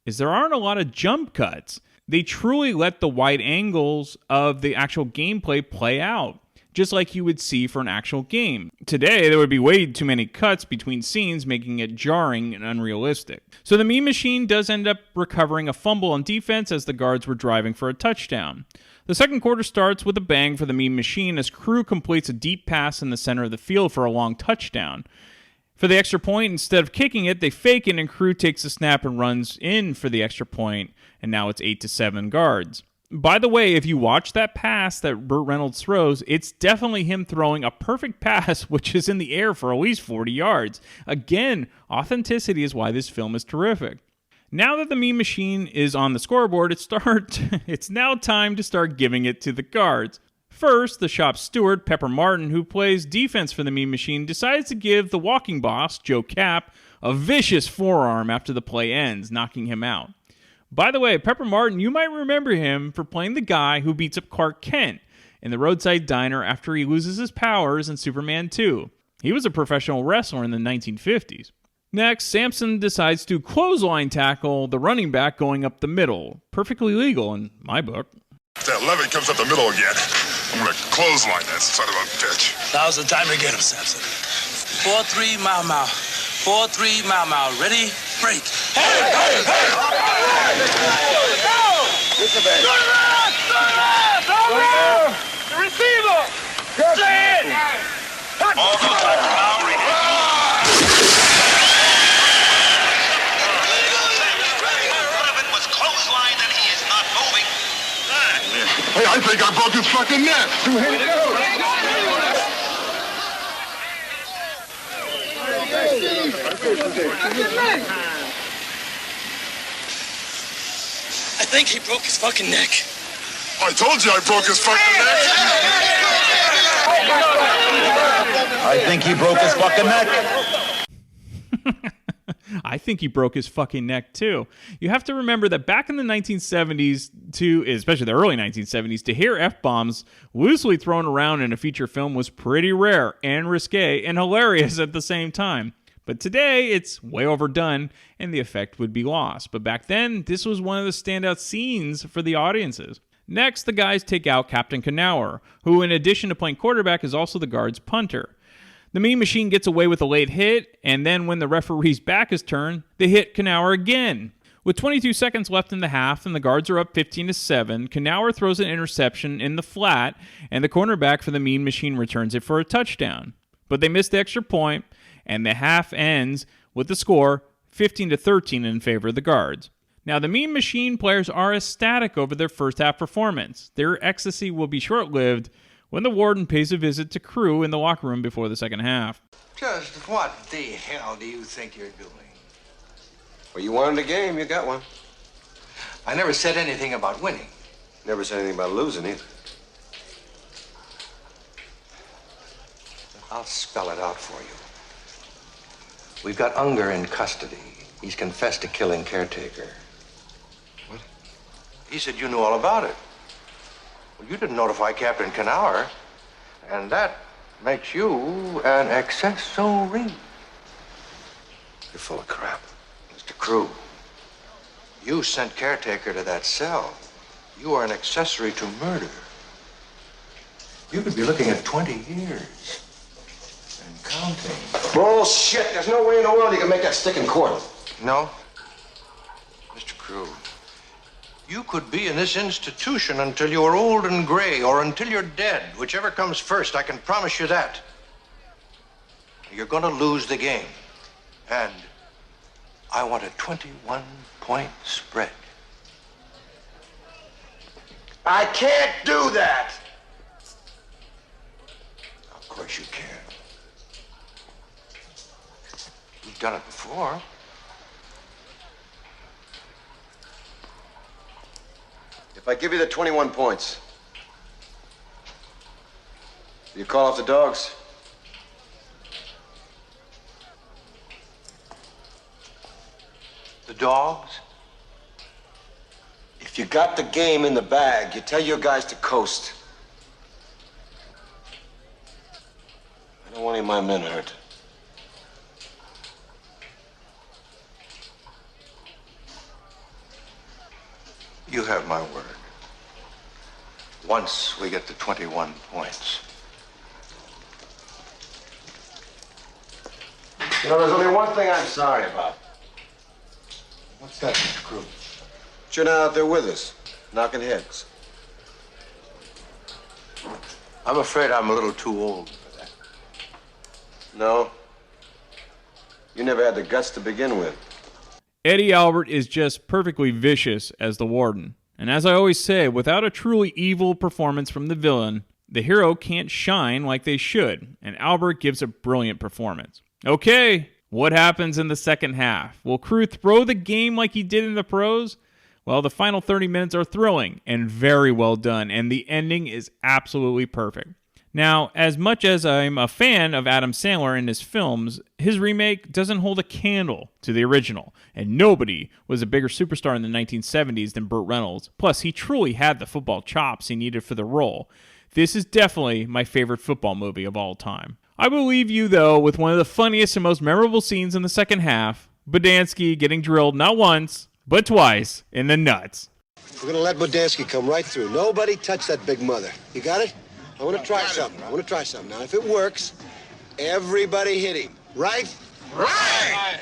is there aren't a lot of jump cuts. They truly let the wide angles of the actual gameplay play out, just like you would see for an actual game. Today, there would be way too many cuts between scenes, making it jarring and unrealistic. So the Mean Machine does end up recovering a fumble on defense as the guards were driving for a touchdown. The second quarter starts with a bang for the Mean Machine as Crew completes a deep pass in the center of the field for a long touchdown. For the extra point, instead of kicking it, they fake it and Crew takes the snap and runs in for the extra point, and now it's 8-7 guards. By the way, if you watch that pass that Burt Reynolds throws, it's definitely him throwing a perfect pass which is in the air for at least 40 yards. Again, authenticity is why this film is terrific. Now that the Mean Machine is on the scoreboard, it's now time to start giving it to the guards. First, the shop steward, Pepper Martin, who plays defense for the Mean Machine, decides to give the walking boss, Joe Cap, a vicious forearm after the play ends, knocking him out. By the way, Pepper Martin, you might remember him for playing the guy who beats up Clark Kent in the roadside diner after he loses his powers in Superman 2. He was a professional wrestler in the 1950s. Next, Samson decides to clothesline tackle the running back going up the middle. Perfectly legal in my book. If that Levy comes up the middle again, I'm going to clothesline that son of a bitch. Now's the time to get him, Samson. 4-3, mile. 4-3, mile. Ready? Break. Hey! The receiver! Stay in! All those now ready. Hey, I think I broke his fucking neck. I think he broke his fucking neck. I told you I broke his fucking neck. I think he broke his fucking neck. I think he broke his fucking neck too. You have to remember that back in the 1970s, especially the early 1970s, to hear F-bombs loosely thrown around in a feature film was pretty rare and risque and hilarious at the same time. But today, it's way overdone and the effect would be lost. But back then, this was one of the standout scenes for the audiences. Next, the guys take out Captain Knauer, who in addition to playing quarterback is also the guard's punter. The Mean Machine gets away with a late hit, and then when the referee's back is turned, they hit Knauer again. With 22 seconds left in the half and the Guards are up 15-7, Knauer throws an interception in the flat, and the cornerback for the Mean Machine returns it for a touchdown. But they missed the extra point, and the half ends with the score 15-13 in favor of the Guards. Now, the Mean Machine players are ecstatic over their first half performance. Their ecstasy will be short-lived when the Warden pays a visit to crew in the locker room before the second half. Just what the hell do you think you're doing? Well, you wanted a game, you got one. I never said anything about winning. Never said anything about losing either. I'll spell it out for you. We've got Unger in custody. He's confessed to killing Caretaker. What? He said you knew all about it. Well, you didn't notify Captain Knauer, and that makes you an accessory. You're full of crap. Mr. Crew, you sent Caretaker to that cell. You are an accessory to murder. You could be looking at 20 years and counting. Bullshit! There's no way in the world you can make that stick in court. No? Mr. Crew, you could be in this institution until you are old and gray, or until you're dead. Whichever comes first, I can promise you that. You're gonna lose the game. And I want a 21-point spread. I can't do that! Of course you can. You've done it before. If I give you the 21 points, do you call off the dogs? The dogs? If you got the game in the bag, you tell your guys to coast. I don't want any of my men hurt. You have my word. Once we get to 21 points. You know, there's only one thing I'm sorry about. What's that, Mr. Crew? You're not out there with us, knocking heads. I'm afraid I'm a little too old for that. No. You never had the guts to begin with. Eddie Albert is just perfectly vicious as the Warden. And as I always say, without a truly evil performance from the villain, the hero can't shine like they should, and Albert gives a brilliant performance. Okay, what happens in the second half? Will Crew throw the game like he did in the pros? Well, the final 30 minutes are thrilling and very well done, and the ending is absolutely perfect. Now, as much as I'm a fan of Adam Sandler and his films, his remake doesn't hold a candle to the original, and nobody was a bigger superstar in the 1970s than Burt Reynolds. Plus, he truly had the football chops he needed for the role. This is definitely my favorite football movie of all time. I will leave you, though, with one of the funniest and most memorable scenes in the second half, Bodansky getting drilled not once, but twice in the nuts. We're gonna let Bodansky come right through. Nobody touch that big mother. You got it? I want to try something. Now, if it works, everybody hit him. Right? Right!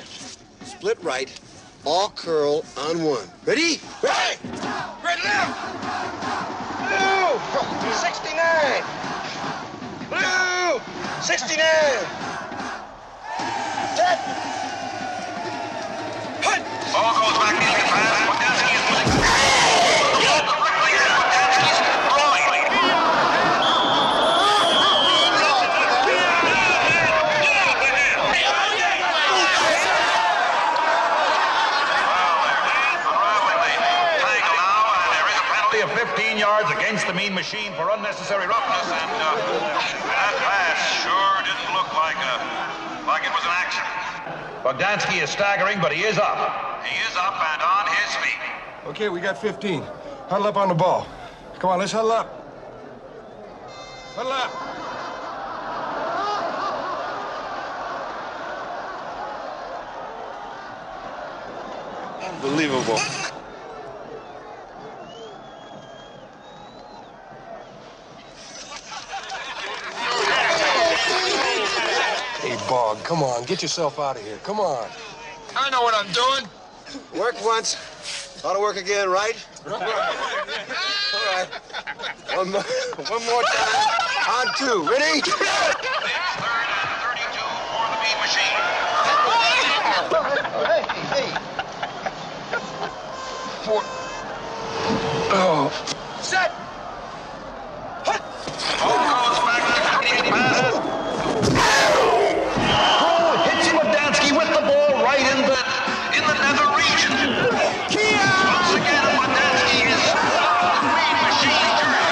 Split right. All curl on one. Ready? Right! Right left! Blue! 69! Blue! 69! Set! Put! Ball goes back in the pass. Bodansky is moving. Directly at Bodansky's groin. Of 15 yards against the Mean Machine for unnecessary roughness, and that pass sure didn't look like it was an accident. Bogdansky is staggering, but he is up. He is up and on his feet. Okay, we got 15. Huddle up on the ball. Come on, let's huddle up. Huddle up. Unbelievable. Hey, Bog, come on, get yourself out of here. Come on. I know what I'm doing. Worked once. Ought to work again, right? All right. One more time. On two. Ready? It's third and 32 for the Mean Machine. Hey. Four. Oh. Set. Ball goes back to Cody passes. Oh, hits Wadansky with the ball right in the nether region. Once again, Wadansky is the Mean Machine turn.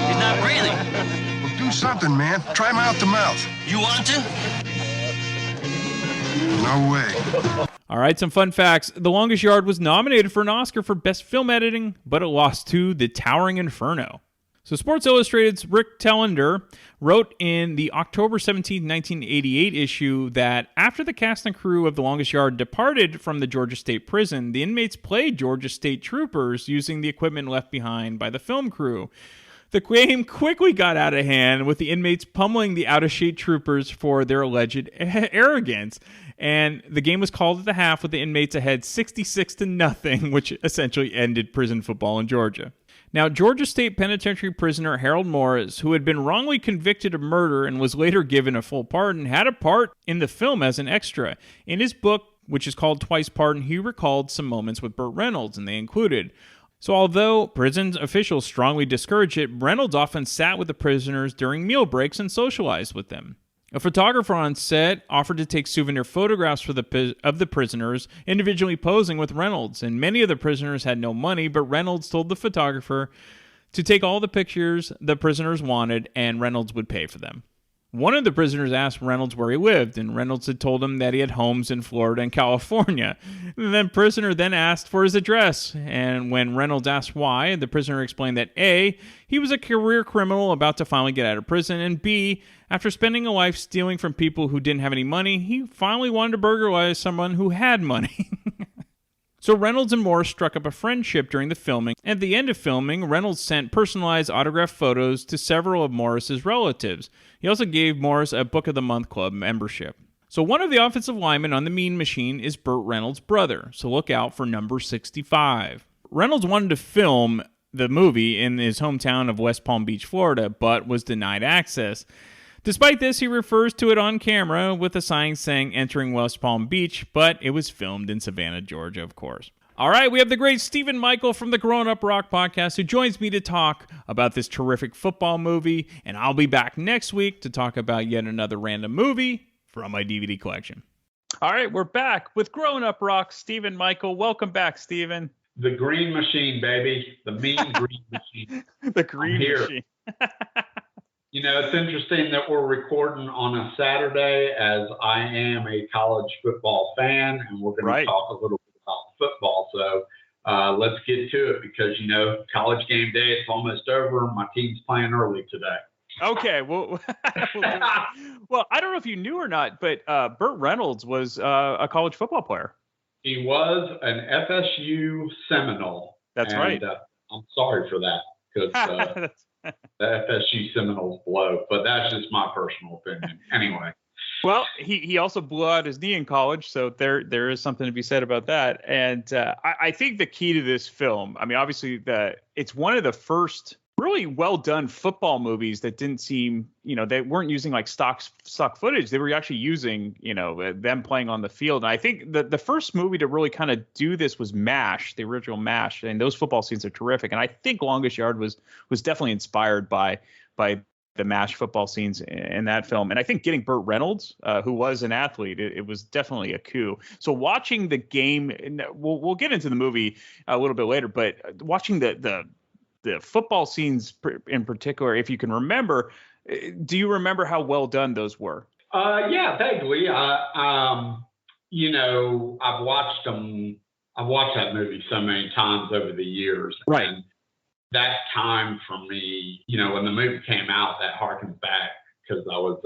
He's not breathing. Well, do something, man. Try mouth to mouth. You want to? No way. All right, some fun facts. The Longest Yard was nominated for an Oscar for Best Film Editing, but it lost to The Towering Inferno. So Sports Illustrated's Rick Tellender wrote in the October 17, 1988 issue that after the cast and crew of The Longest Yard departed from the Georgia State Prison, the inmates played Georgia State troopers using the equipment left behind by the film crew. The game quickly got out of hand, with the inmates pummeling the out-of-shape troopers for their alleged arrogance. And the game was called at the half, with the inmates ahead 66-0, which essentially ended prison football in Georgia. Now, Georgia State Penitentiary prisoner Harold Morris, who had been wrongly convicted of murder and was later given a full pardon, had a part in the film as an extra. In his book, which is called Twice Pardoned, he recalled some moments with Burt Reynolds, and they included: so although prison officials strongly discouraged it, Reynolds often sat with the prisoners during meal breaks and socialized with them. A photographer on set offered to take souvenir photographs of the prisoners, individually posing with Reynolds, and many of the prisoners had no money, but Reynolds told the photographer to take all the pictures the prisoners wanted, and Reynolds would pay for them. One of the prisoners asked Reynolds where he lived, and Reynolds had told him that he had homes in Florida and California. The prisoner then asked for his address, and when Reynolds asked why, the prisoner explained that A, he was a career criminal about to finally get out of prison, and B, after spending a life stealing from people who didn't have any money, he finally wanted to burglarize someone who had money. So Reynolds and Morris struck up a friendship during the filming. At the end of filming, Reynolds sent personalized autographed photos to several of Morris's relatives. He also gave Morris a Book of the Month Club membership. So one of the offensive linemen on the Mean Machine is Burt Reynolds' brother, so look out for number 65. Reynolds wanted to film the movie in his hometown of West Palm Beach, Florida, but was denied access. Despite this, he refers to it on camera with a sign saying entering West Palm Beach, but it was filmed in Savannah, Georgia, of course. All right, we have the great Stephen Michael from the Grown Up Rock podcast who joins me to talk about this terrific football movie, and I'll be back next week to talk about yet another random movie from my DVD collection. All right, we're back with Grown Up Rock, Stephen Michael. Welcome back, Stephen. The Green Machine, baby. The mean Green Machine. The Green Machine. You know, it's interesting that we're recording on a Saturday, as I am a college football fan, and we're going to talk a little bit about football. So let's get to it, because, you know, college game day, it's almost over. My team's playing early today. Okay, well, well, I don't know if you knew or not, but Burt Reynolds was a college football player. He was an FSU Seminole. That's right. I'm sorry for that, because the FSU Seminoles blow, but that's just my personal opinion. Anyway. Well, he also blew out his knee in college, so there is something to be said about that. And I think the key to this film, I mean, obviously it's one of the first really well done football movies that didn't seem, you know, they weren't using like stock footage. They were actually using, you know, them playing on the field. And I think the first movie to really kind of do this was MASH, the original MASH, and those football scenes are terrific. And I think Longest Yard was definitely inspired by the MASH football scenes in that film. And I think getting Burt Reynolds, who was an athlete, it was definitely a coup. So watching the game, and we'll get into the movie a little bit later, but watching the football scenes in particular, if you can remember, do you remember how well done those were? Yeah, vaguely. You know, I've watched that movie so many times over the years. Right. And that time for me, you know, when the movie came out, that harkens back, because I was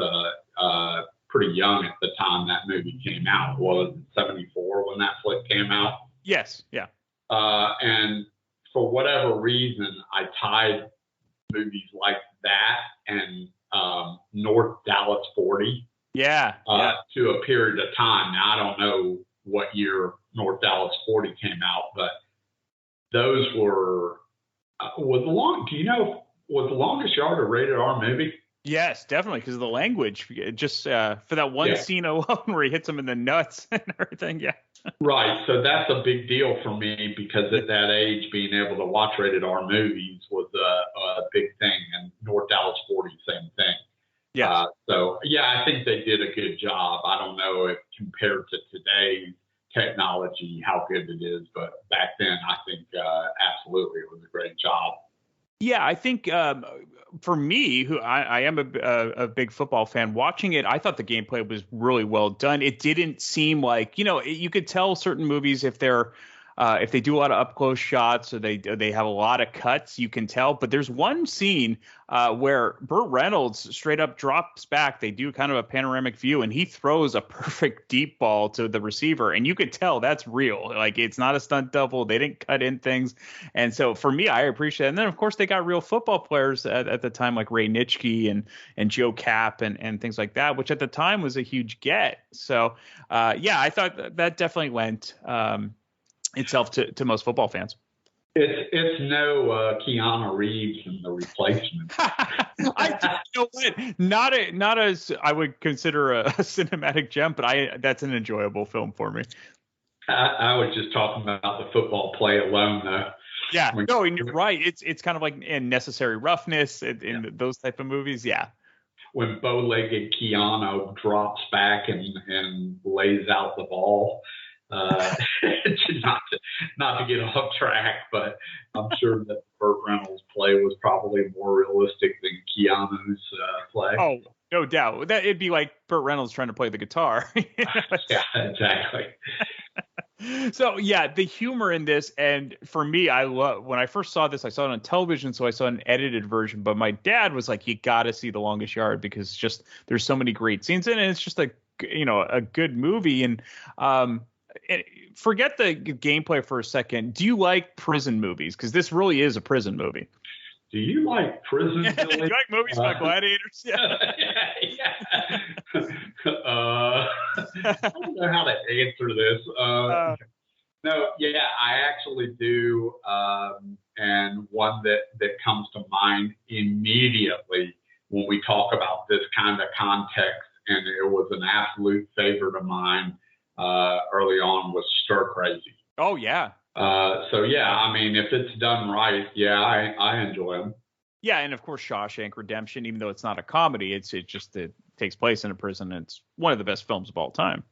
pretty young at the time that movie came out. Was it 74 when that flick came out? Yes, yeah. And for whatever reason, I tied movies like that and North Dallas 40 to a period of time. Now, I don't know what year North Dallas 40 came out, but those were was The Longest Yard a rated R movie? Yes, definitely, because of the language. Just for that one scene alone where he hits him in the nuts and everything. Yeah. Right. So that's a big deal for me because at that age, being able to watch rated R movies was a big thing. And North Dallas 40, same thing. Yeah. I think they did a good job. I don't know if compared to today's technology, how good it is, but back then, I think absolutely it was a great job. Yeah, I think for me, who I am a big football fan, watching it, I thought the gameplay was really well done. It didn't seem like, you could tell certain movies if they do a lot of up close shots or they have a lot of cuts, you can tell. But there's one scene where Burt Reynolds straight up drops back. They do kind of a panoramic view and he throws a perfect deep ball to the receiver. And you could tell that's real. Like, it's not a stunt double. They didn't cut in things. And so for me, I appreciate it. And then, of course, they got real football players at the time, like Ray Nitschke and Joe Cap and things like that, which at the time was a huge get. So, I thought that definitely lent itself to most football fans. It's no Keanu Reeves in The Replacement. Not as I would consider a cinematic gem, but that's an enjoyable film for me. I was just talking about the football play alone, though. Yeah, no, and you're right. It's kind of like in Necessary Roughness in those type of movies. Yeah. When bow-legged Keanu drops back and lays out the ball. Not to get off track, but I'm sure that Burt Reynolds' play was probably more realistic than Keanu's play. Oh, no doubt. That it'd be like Burt Reynolds trying to play the guitar. Yeah, exactly. So the humor in this, and for me, I love when I first saw this. I saw it on television, so I saw an edited version. But my dad was like, "You got to see The Longest Yard because just there's so many great scenes in it. It's just a good movie." And forget the gameplay for a second. Do you like prison movies? Because this really is a prison movie. Do you like prison? Do you like movies about gladiators? Yeah. I don't know how to answer this. I actually do. And one that comes to mind immediately when we talk about this kind of context, and it was an absolute favorite of mine early on, was Stir Crazy. Oh, yeah. I mean, if it's done right, I enjoy them. Yeah, and of course, Shawshank Redemption, even though it's not a comedy, it takes place in a prison. It's one of the best films of all time.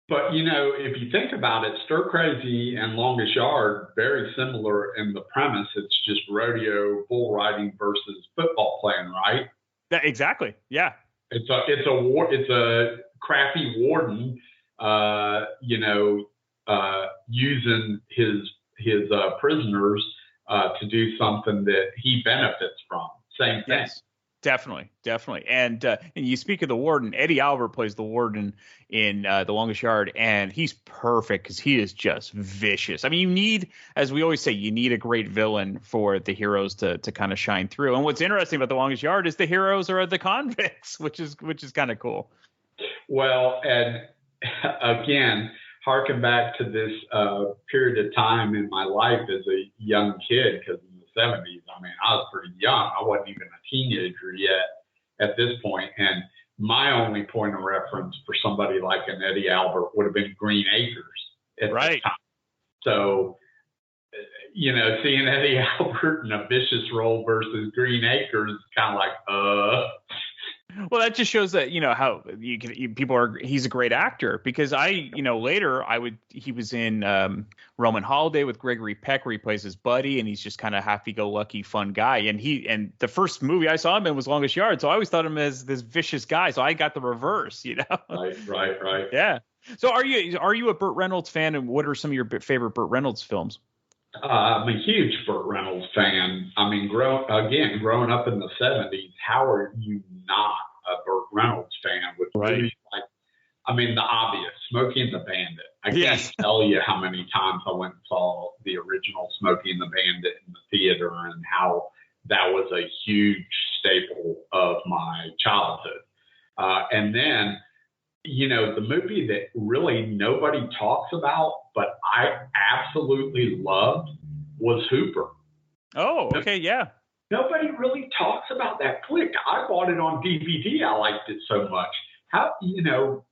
But, if you think about it, Stir Crazy and Longest Yard, very similar in the premise. It's just rodeo, bull riding versus football playing, right? Exactly, yeah. It's a crappy warden, using his prisoners to do something that he benefits from. Same thing. Yes, definitely. And you speak of the warden. Eddie Albert plays the warden in The Longest Yard, and he's perfect because he is just vicious. I mean, you need, as we always say, you need a great villain for the heroes to kind of shine through. And what's interesting about The Longest Yard is the heroes are the convicts, which is kind of cool. Well, and again, harken back to this period of time in my life as a young kid, because in the 70s, I mean, I was pretty young. I wasn't even a teenager yet at this point. And my only point of reference for somebody like an Eddie Albert would have been Green Acres at the time. So, seeing Eddie Albert in a vicious role versus Green Acres is kind of like, Well, that just shows that, how he's a great actor, because later he was in Roman Holiday with Gregory Peck, where he plays his buddy, and he's just kind of happy-go-lucky, fun guy. And the first movie I saw him in was Longest Yard, so I always thought him as this vicious guy. So I got the reverse, Right. Yeah. So are you a Burt Reynolds fan, and what are some of your favorite Burt Reynolds films? I'm a huge Burt Reynolds fan. I mean, growing up in the 70s, how are you not a Burt Reynolds fan with movies like I mean, the obvious, Smokey and the Bandit. I Yes. can't tell you how many times I went and saw the original Smokey and the Bandit in the theater and how that was a huge staple of my childhood. And then, you know, the movie that really nobody talks about, but I absolutely loved was Hooper. Oh, okay, yeah. Nobody really talks about that flick. I bought it on DVD. I liked it so much. How, you know,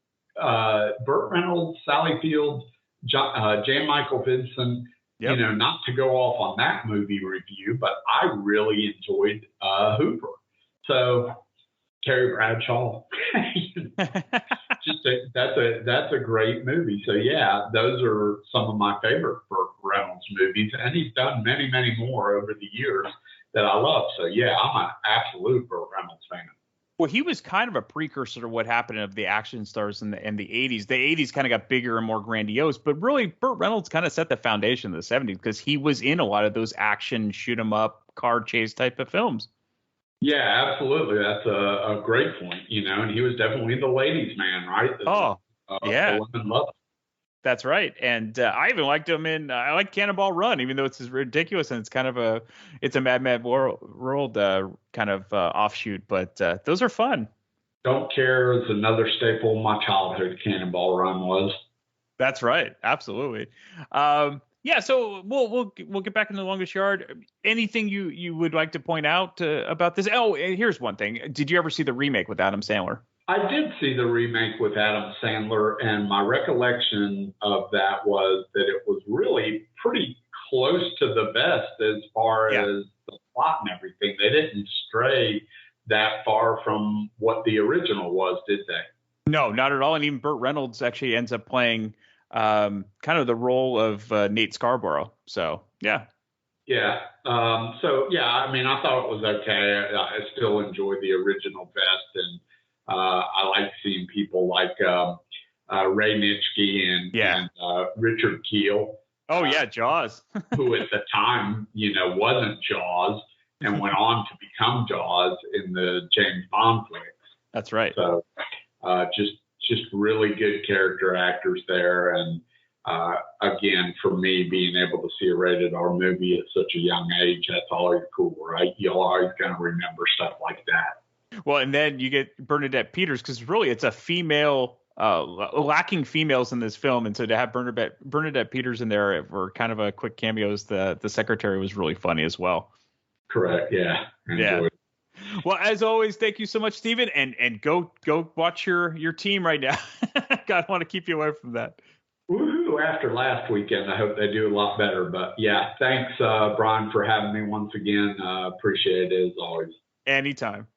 Burt Reynolds, Sally Field, Jan Michael Vincent, you know, not to go off on that movie review, but I really enjoyed Hooper. So Terry Bradshaw, that's a great movie. So yeah, those are some of my favorite Burt Reynolds movies, and he's done many, many more over the years that I love. So yeah, I'm an absolute Burt Reynolds fan. Well, he was kind of a precursor to what happened of the action stars in the 80s. The 80s kind of got bigger and more grandiose, but really Burt Reynolds kind of set the foundation in the 70s because he was in a lot of those action, shoot 'em up, car chase type of films. Yeah, absolutely. That's a great point, you know, and he was definitely the ladies' man, right? Yeah. The women loved him. That's right. And I even liked him in, I like Cannonball Run, even though it's ridiculous and it's kind of it's a Mad Mad World kind of offshoot, but those are fun. Don't Care is another staple of my childhood. Cannonball Run was. That's right. Absolutely. Yeah, so we'll get back into The Longest Yard. Anything you would like to point out about this? Oh, here's one thing. Did you ever see the remake with Adam Sandler? I did see the remake with Adam Sandler, and my recollection of that was that it was really pretty close to the best as far as the plot and everything. They didn't stray that far from what the original was, did they? No, not at all. And even Burt Reynolds actually ends up playing kind of the role of Nate Scarborough. So, yeah. Yeah. So, yeah, I mean, I thought it was okay. I still enjoy the original best, and I like seeing people like Ray Nitschke and Richard Kiel. Oh, yeah, Jaws. Who at the time, you know, wasn't Jaws and went on to become Jaws in the James Bond flicks. That's right. So just really good character actors there. And again, for me, being able to see a rated R movie at such a young age, that's always cool, right? You're always going to remember stuff like that. Well, and then you get Bernadette Peters, because really it's a female, lacking females in this film. And so to have Bernadette Peters in there for kind of a quick cameo as the secretary was really funny as well. Correct. Yeah. Yeah. Well, as always, thank you so much, Stephen. And go watch your team right now. God, I want to keep you away from that. Woohoo! After last weekend, I hope they do a lot better. But yeah, thanks, Brian, for having me once again. Appreciate it as always. Anytime.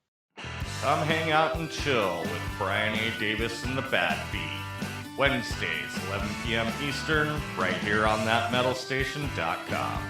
Come hang out and chill with Brian A. Davis and the Bad Beat. Wednesdays, 11 p.m. Eastern, right here on thatmetalstation.com.